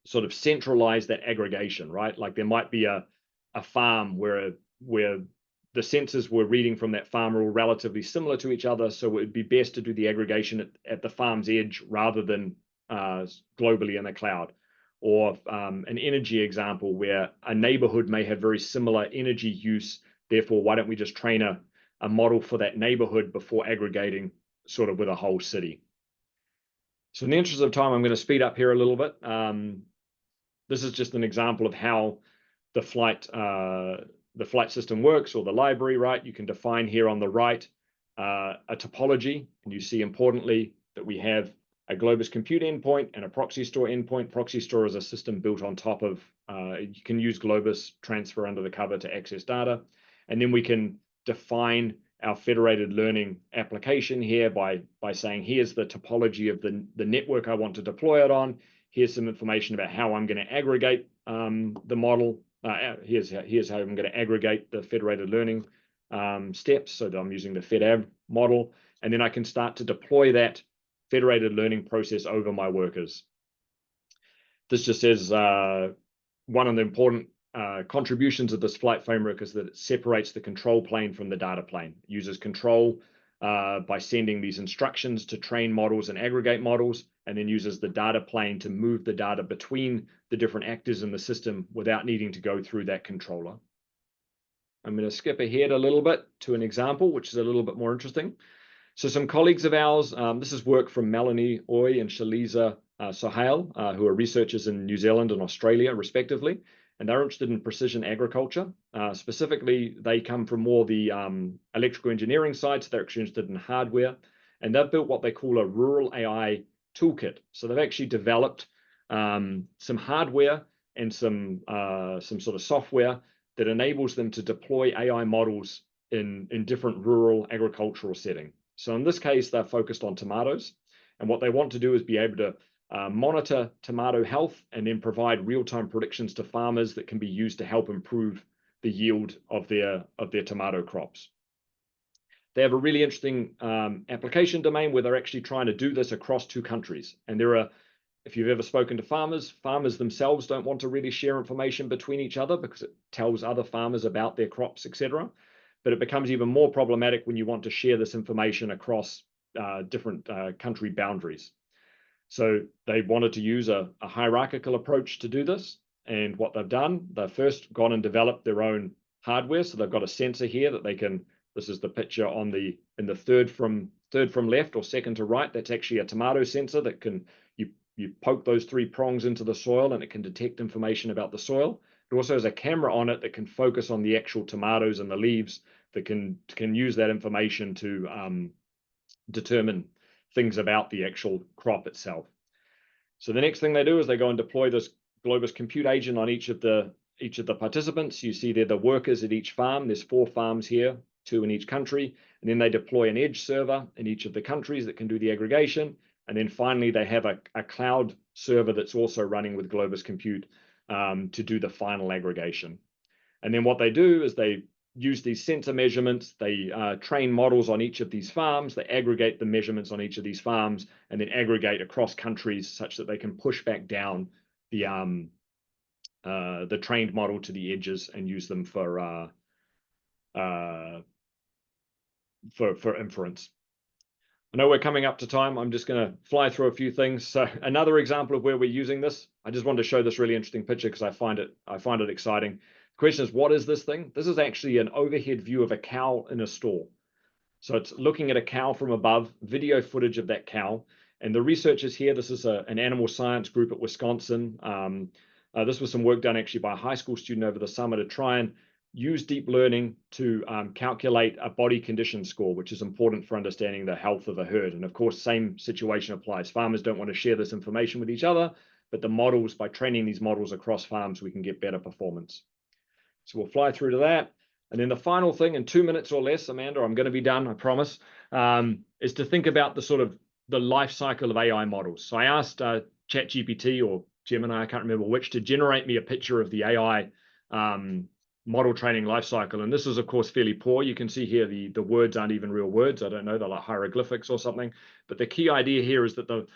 sort of centralize that aggregation, right? Like there might be a farm where sensors we're reading from that farm are all relatively similar to each other, so it would be best to do the aggregation at the farm's edge rather than globally in the cloud. Or an energy example where a neighborhood may have very similar energy use, therefore why don't we just train a model for that neighborhood before aggregating sort of with a whole city. So in the interest of time, I'm going to speed up here a little bit. This is just an example of how the flight system works, or the library, right? You can define here on the right a topology, and you see importantly that we have a Globus compute endpoint and a proxy store endpoint. Proxy store is a system built on top of, you can use Globus transfer under the cover to access data. And then we can define our federated learning application here by saying, here's the topology of the network I want to deploy it on. Here's some information about how I'm going to aggregate the model. Here's how I'm going to aggregate the federated learning steps. So that I'm using the FedAv model. And then I can start to deploy that federated learning process over my workers. This just says one of the important contributions of this flight framework is that it separates the control plane from the data plane. It uses control by sending these instructions to train models and aggregate models, and then uses the data plane to move the data between the different actors in the system without needing to go through that controller. I'm going to skip ahead a little bit to an example, which is a little bit more interesting. So some colleagues of ours, this is work from Melanie Oy and Shaliza Sohail, who are researchers in New Zealand and Australia, respectively, and they're interested in precision agriculture. Specifically, they come from more the electrical engineering side, so they're actually interested in hardware, and they've built what they call a rural AI toolkit. So they've actually developed some hardware and some sort of software that enables them to deploy AI models in different rural agricultural settings. So in this case, they're focused on tomatoes. And what they want to do is be able to monitor tomato health and then provide real-time predictions to farmers that can be used to help improve the yield of their tomato crops. They have a really interesting application domain where they're actually trying to do this across 2 countries. And if you've ever spoken to farmers themselves don't want to really share information between each other because it tells other farmers about their crops, etc. But it becomes even more problematic when you want to share this information across different country boundaries. So they wanted to use a hierarchical approach to do this. And what they've done, they've first gone and developed their own hardware. So they've got a sensor here that they can, this is the picture in the third from left or second to right. That's actually a tomato sensor that can, you poke those 3 prongs into the soil and it can detect information about the soil. It also has a camera on it that can focus on the actual tomatoes and the leaves that can use that information to determine things about the actual crop itself. So the next thing they do is they go and deploy this Globus compute agent on each of the participants. You see they're the workers at each farm. There's 4 farms here, 2 in each country. And then they deploy an edge server in each of the countries that can do the aggregation. And then finally, they have a cloud server that's also running with Globus compute to do the final aggregation. And then what they do is they use these sensor measurements, they train models on each of these farms, they aggregate the measurements on each of these farms, and then aggregate across countries such that they can push back down the trained model to the edges and use them for inference. I know we're coming up to time. I'm just going to fly through a few things. So another example of where we're using this, I just wanted to show this really interesting picture because I find it exciting. The question is, what is this thing? This is actually an overhead view of a cow in a stall. So it's looking at a cow from above, video footage of that cow. And the researchers here, this is an animal science group at Wisconsin. This was some work done actually by a high school student over the summer to try and use deep learning to calculate a body condition score, which is important for understanding the health of a herd. And of course, same situation applies. Farmers don't want to share this information with each other, but the models, by training these models across farms, we can get better performance. So we'll fly through to that. And then the final thing, in 2 minutes or less, Amanda, I'm going to be done, I promise, is to think about the life cycle of AI models. So I asked ChatGPT or Gemini, I can't remember which, to generate me a picture of the AI model training lifecycle. And this is, of course, fairly poor. You can see here the words aren't even real words. I don't know, they're like hieroglyphics or something. But the key idea here is that the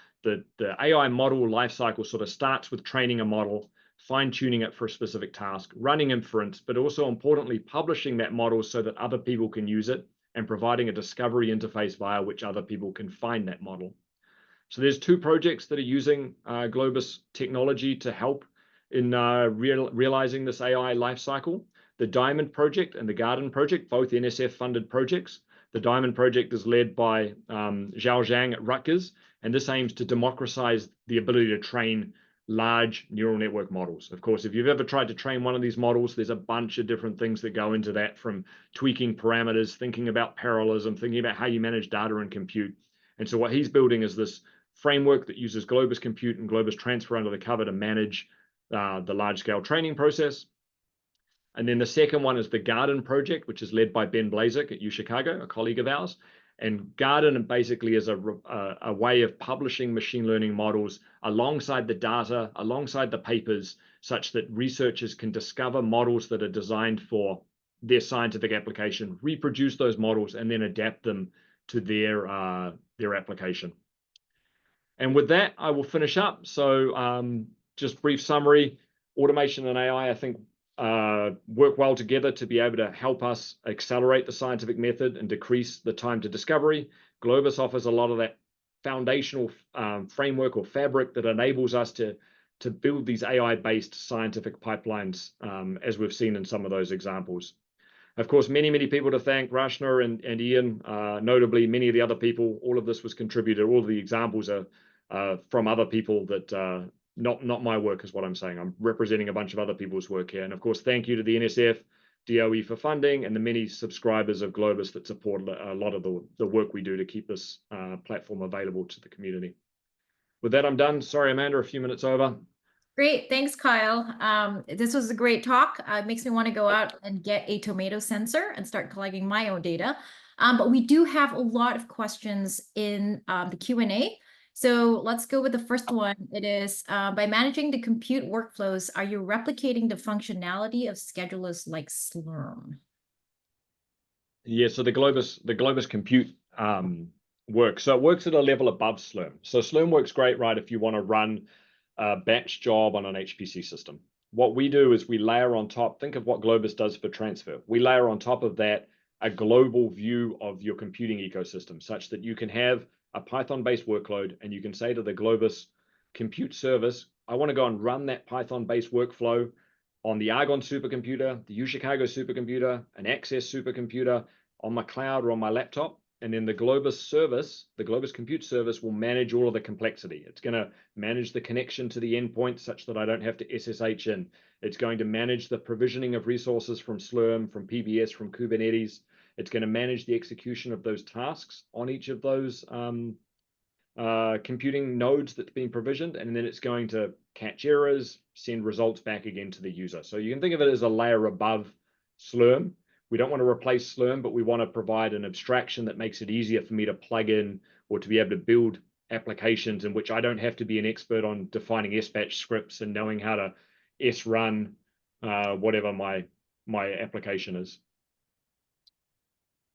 AI model lifecycle sort of starts with training a model. fine-tuning it for a specific task, running inference, but also importantly, publishing that model so that other people can use it and providing a discovery interface via which other people can find that model. So there's 2 projects that are using Globus technology to help in realizing this AI lifecycle. The Diamond Project and the Garden Project, both NSF-funded projects. The Diamond Project is led by Zhao Zhang at Rutgers, and this aims to democratize the ability to train large neural network models. Of course, if you've ever tried to train one of these models, there's a bunch of different things that go into that, from tweaking parameters, thinking about parallelism, thinking about how you manage data and compute. And so what he's building is this framework that uses Globus Compute and Globus Transfer under the cover to manage the large-scale training process. And then the second one is the Garden Project, which is led by Ben Blazek at UChicago, a colleague of ours. And Garden basically is a way of publishing machine learning models alongside the data, alongside the papers, such that researchers can discover models that are designed for their scientific application, reproduce those models, and then adapt them to their application. And with that, I will finish up. So just brief summary: automation and AI, I think, work well together to be able to help us accelerate the scientific method and decrease the time to discovery. Globus offers a lot of that foundational framework or fabric that enables us to build these AI-based scientific pipelines, as we've seen in some of those examples. Of course, many people to thank: Rashna and Ian, notably many of the other people. All of this was contributed. All of the examples are from other people that not my work is what I'm saying. I'm representing a bunch of other people's work here. And of course, thank you to the NSF, DOE for funding, and the many subscribers of Globus that support a lot of the work we do to keep this platform available to the community. With that, I'm done. Sorry, Amanda, a few minutes over. Great, thanks, Kyle. This was a great talk. It makes me want to go out and get a tomato sensor and start collecting my own data. But we do have a lot of questions in the Q&A. So let's go with the first one. It is, by managing the compute workflows, are you replicating the functionality of schedulers like Slurm? Yeah, so the Globus compute works. So it works at a level above Slurm. So Slurm works great, right, if you want to run a batch job on an HPC system. What we do is we layer on top, think of what Globus does for transfer. We layer on top of that a global view of your computing ecosystem, such that you can have a Python-based workload, and you can say to the Globus compute service, I want to go and run that Python-based workflow on the Argonne supercomputer, the UChicago supercomputer, an Access supercomputer, on my cloud or on my laptop. And then the Globus service, the Globus compute service, will manage all of the complexity. It's going to manage the connection to the endpoint such that I don't have to SSH in. It's going to manage the provisioning of resources from Slurm, from PBS, from Kubernetes. It's going to manage the execution of those tasks on each of those computing nodes that's been provisioned, and then it's going to catch errors, send results back again to the user. So you can think of it as a layer above Slurm. We don't want to replace Slurm, but we want to provide an abstraction that makes it easier for me to plug in or to be able to build applications in which I don't have to be an expert on defining SBatch scripts and knowing how to srun whatever my application is.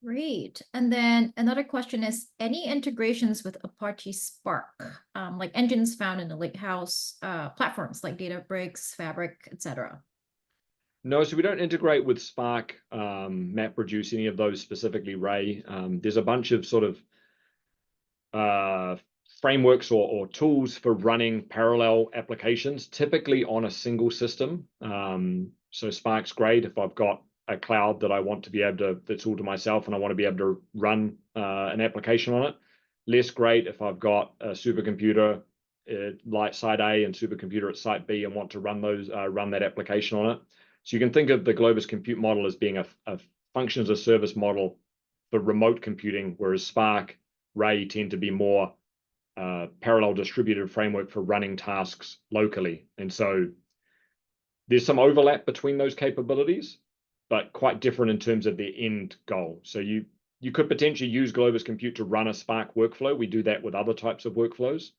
Great. And then another question is, any integrations with Apache Spark, like engines found in the Lakehouse platforms like Databricks, Fabric, etc.? No, so we don't integrate with Spark, MapReduce, any of those specifically, Ray. There's a bunch of sort of frameworks or tools for running parallel applications, typically on a single system. So Spark's great if I've got a cloud that I want to be able to, that's all to myself, and I want to be able to run an application on it. Less great if I've got a supercomputer at site A and supercomputer at site B and want to run that application on it. So you can think of the Globus compute model as being a function as a service model for remote computing, whereas Spark, Ray tend to be more parallel distributed framework for running tasks locally. And so there's some overlap between those capabilities, but quite different in terms of the end goal. So you could potentially use Globus compute to run a Spark workflow. We do that with other types of workflows,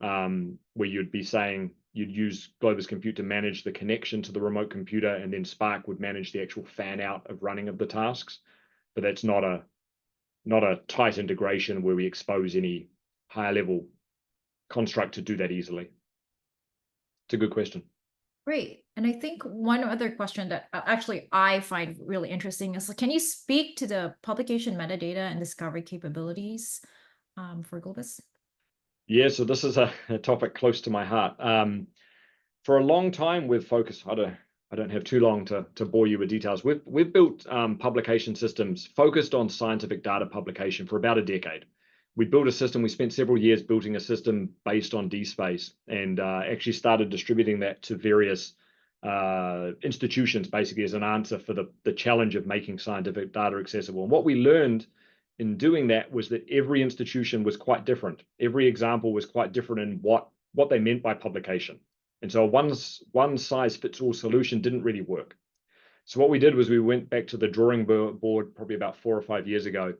where you'd be saying you'd use Globus compute to manage the connection to the remote computer, and then Spark would manage the actual fan out of running of the tasks. But that's not a tight integration where we expose any higher level construct to do that easily. It's a good question. Great. And I think one other question that actually I find really interesting is, can you speak to the publication metadata and discovery capabilities for Globus? Yeah, so this is a topic close to my heart. For a long time, we've focused. I don't have too long to bore you with details. We've built publication systems focused on scientific data publication for about a decade. We built a system. We spent several years building a system based on DSpace, and actually started distributing that to various institutions, basically as an answer for the challenge of making scientific data accessible. And what we learned in doing that was that every institution was quite different. Every example was quite different in what they meant by publication. And so one size fits all solution didn't really work. So what we did was we went back to the drawing board probably about 4 or 5 years ago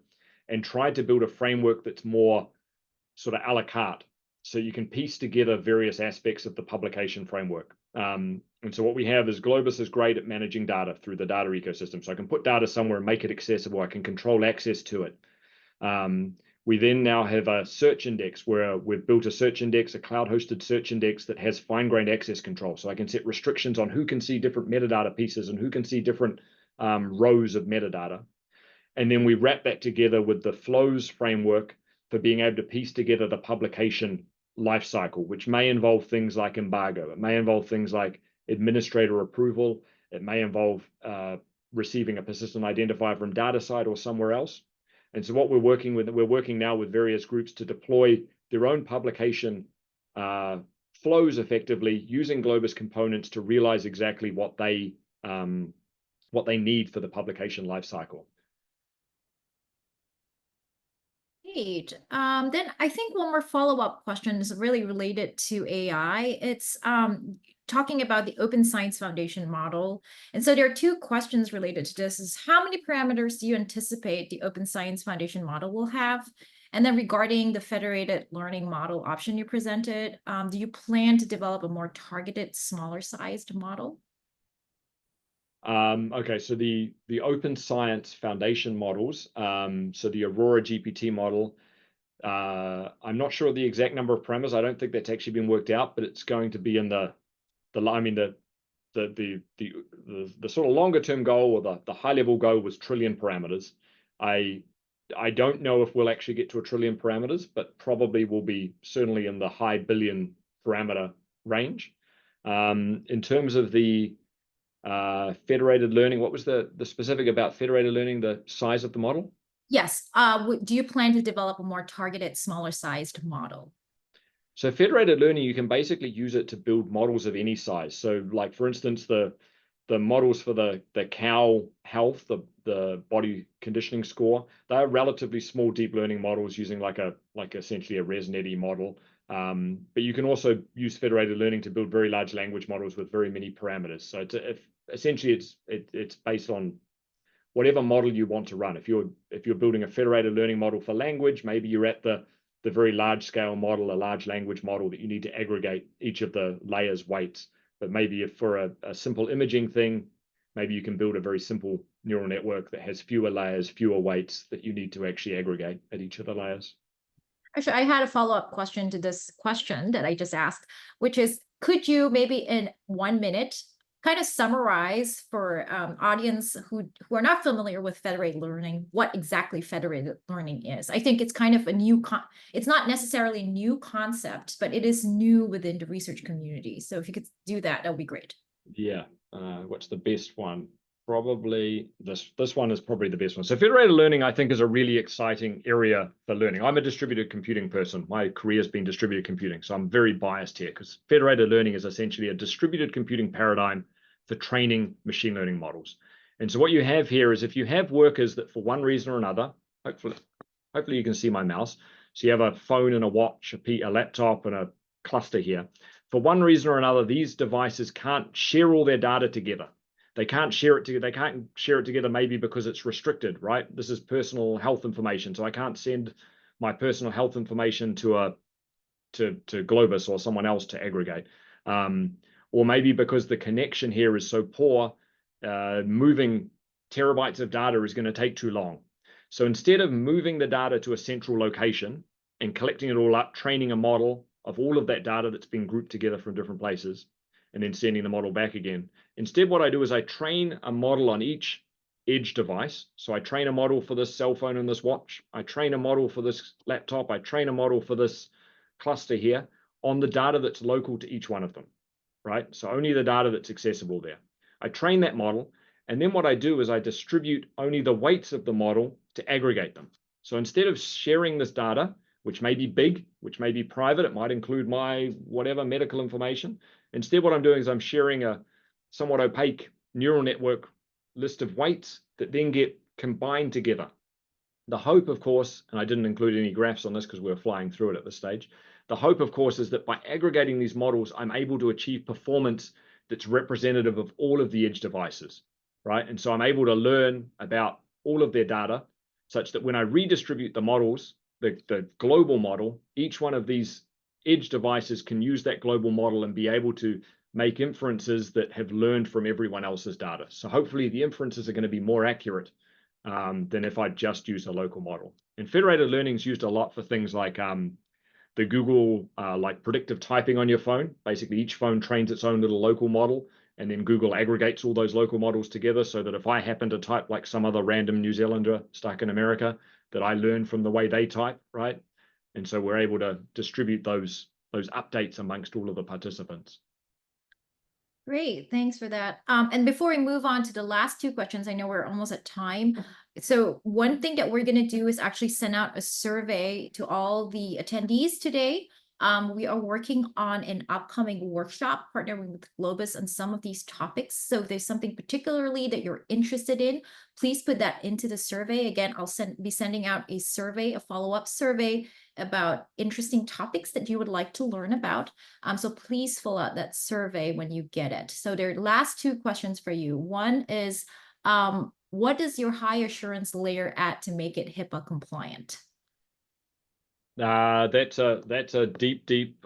and tried to build a framework that's more sort of a la carte. So you can piece together various aspects of the publication framework. And so what we have is Globus is great at managing data through the data ecosystem. So I can put data somewhere and make it accessible. I can control access to it. We then now have a search index where we've built a search index, a cloud-hosted search index that has fine-grained access control. So I can set restrictions on who can see different metadata pieces and who can see different rows of metadata. And then we wrap that together with the flows framework for being able to piece together the publication lifecycle, which may involve things like embargo. It may involve things like administrator approval. It may involve receiving a persistent identifier from DataSite or somewhere else. And so what we're working now with various groups to deploy their own publication flows effectively using Globus components to realize exactly what they need for the publication lifecycle. Great. Then I think one more follow-up question is really related to AI. It's talking about the Open Science Foundation model. And so there are two questions related to this: is how many parameters do you anticipate the Open Science Foundation model will have? And then regarding the federated learning model option you presented, do you plan to develop a more targeted, smaller sized model? Okay, so the Open Science Foundation models, so the Aurora GPT model, I'm not sure of the exact number of parameters. I don't think that's actually been worked out, but it's going to be in the sort of longer term goal, or the high level goal was trillion parameters. I don't know if we'll actually get to 1 trillion parameters, but probably will be certainly in the high billion parameter range. In terms of the federated learning, what was the specific about federated learning, the size of the model? Yes. Do you plan to develop a more targeted, smaller sized model? So federated learning, you can basically use it to build models of any size. So like, for instance, the models for the cow health, the body conditioning score, they're relatively small deep learning models using like essentially a ResNet model. But you can also use federated learning to build very large language models with very many parameters. So essentially it's based on whatever model you want to run. If you're building a federated learning model for language, maybe you're at the very large scale model, a large language model that you need to aggregate each of the layers weights. But maybe if for a simple imaging thing, maybe you can build a very simple neural network that has fewer layers, fewer weights that you need to actually aggregate at each of the layers. Actually, I had a follow-up question to this question that I just asked, which is, could you maybe in 1 minute kind of summarize for audience who are not familiar with federated learning, what exactly federated learning is? I think it's kind of a new, it's not necessarily a new concept, but it is new within the research community. So if you could do that, that would be great. Yeah, what's the best one? Probably this one is probably the best one. So federated learning, I think, is a really exciting area for learning. I'm a distributed computing person. My career has been distributed computing, so I'm very biased here because federated learning is essentially a distributed computing paradigm for training machine learning models. And so what you have here is, if you have workers that for one reason or another, hopefully you can see my mouse. So you have a phone and a watch, a laptop and a cluster here. For one reason or another, these devices can't share all their data together. They can't share it together maybe because it's restricted, right? This is personal health information, so I can't send my personal health information to Globus or someone else to aggregate. Or maybe because the connection here is so poor, moving terabytes of data is going to take too long. So instead of moving the data to a central location and collecting it all up, training a model of all of that data that's been grouped together from different places, and then sending the model back again. Instead, what I do is I train a model on each edge device. So I train a model for this cell phone and this watch. I train a model for this laptop. I train a model for this cluster here on the data that's local to each one of them, right? So only the data that's accessible there. I train that model, and then what I do is I distribute only the weights of the model to aggregate them. So instead of sharing this data, which may be big, which may be private, it might include my whatever medical information. Instead, what I'm doing is I'm sharing a somewhat opaque neural network list of weights that then get combined together. The hope, of course, and I didn't include any graphs on this because we're flying through it at this stage. The hope, of course, is that by aggregating these models, I'm able to achieve performance that's representative of all of the edge devices, right? And so I'm able to learn about all of their data such that when I redistribute the models, the global model, each one of these edge devices can use that global model and be able to make inferences that have learned from everyone else's data. So hopefully the inferences are going to be more accurate than if I just use a local model. And federated learning is used a lot for things like the Google like predictive typing on your phone. Basically, each phone trains its own little local model, and then Google aggregates all those local models together so that if I happen to type like some other random New Zealander stuck in America, that I learn from the way they type, right? And so we're able to distribute those updates amongst all of the participants. Great, thanks for that. And before we move on to the last two questions, I know we're almost at time. So one thing that we're going to do is actually send out a survey to all the attendees today. We are working on an upcoming workshop partnering with Globus on some of these topics. So if there's something particularly that you're interested in, please put that into the survey. Again, I'll be sending out a survey, a follow-up survey about interesting topics that you would like to learn about. So please fill out that survey when you get it. So there are last two questions for you. One is, what is your high assurance layer at to make it HIPAA compliant? That's a deep.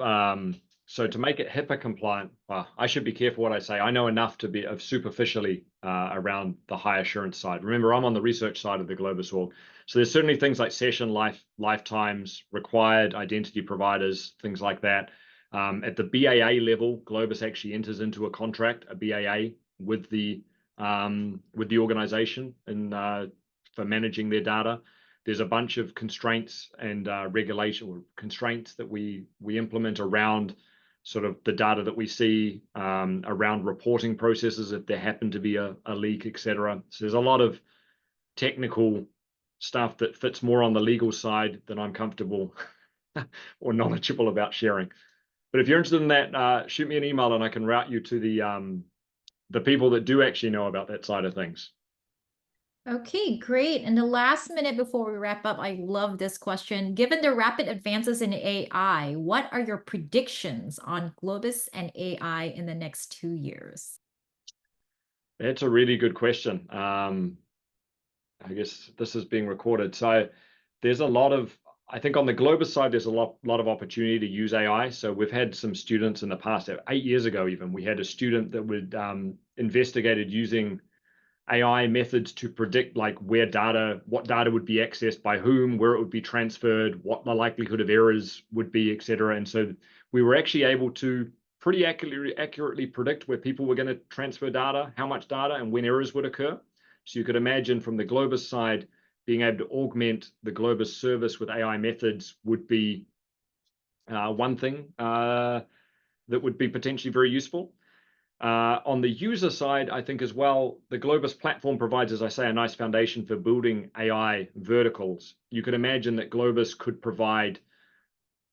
So to make it HIPAA compliant, I should be careful what I say. I know enough to be of superficially around the high assurance side. Remember, I'm on the research side of the Globus org. So there's certainly things like session lifetimes, required identity providers, things like that. At the BAA level, Globus actually enters into a contract, a BAA, with the organization and for managing their data. There's a bunch of constraints and regulation or constraints that we implement around sort of the data that we see, around reporting processes if there happen to be a leak, etc. So there's a lot of technical stuff that fits more on the legal side than I'm comfortable or knowledgeable about sharing. But if you're interested in that, shoot me an email and I can route you to the people that do actually know about that side of things. Okay, great. And the last minute before we wrap up, I love this question. Given the rapid advances in AI, what are your predictions on Globus and AI in the next 2 years? That's a really good question. I guess this is being recorded. So there's a lot of, I think on the Globus side, there's a lot of opportunity to use AI. So we've had some students in the past, 8 years ago even, we had a student that would investigated using AI methods to predict like what data would be accessed by whom, where it would be transferred, what the likelihood of errors would be, etc. And so we were actually able to pretty accurately predict where people were going to transfer data, how much data, and when errors would occur. So you could imagine from the Globus side, being able to augment the Globus service with AI methods would be one thing that would be potentially very useful. On the user side, I think as well, the Globus platform provides, as I say, a nice foundation for building AI verticals. You could imagine that Globus could provide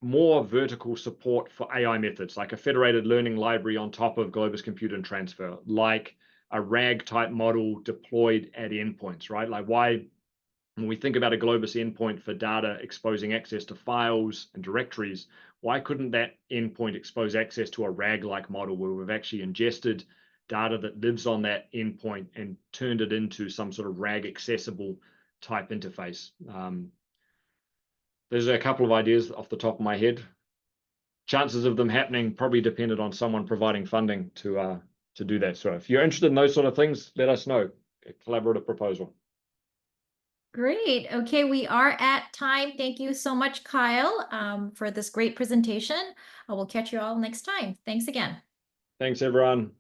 more vertical support for AI methods, like a federated learning library on top of Globus Compute and Transfer, like a RAG type model deployed at endpoints, right? Like why, when we think about a Globus endpoint for data exposing access to files and directories, why couldn't that endpoint expose access to a RAG-like model where we've actually ingested data that lives on that endpoint and turned it into some sort of RAG accessible type interface? There's a couple of ideas off the top of my head. Chances of them happening probably depended on someone providing funding to do that. So if you're interested in those sort of things, let us know. A collaborative proposal. Great. Okay, we are at time. Thank you so much, Kyle, for this great presentation. I will catch you all next time. Thanks again. Thanks, everyone.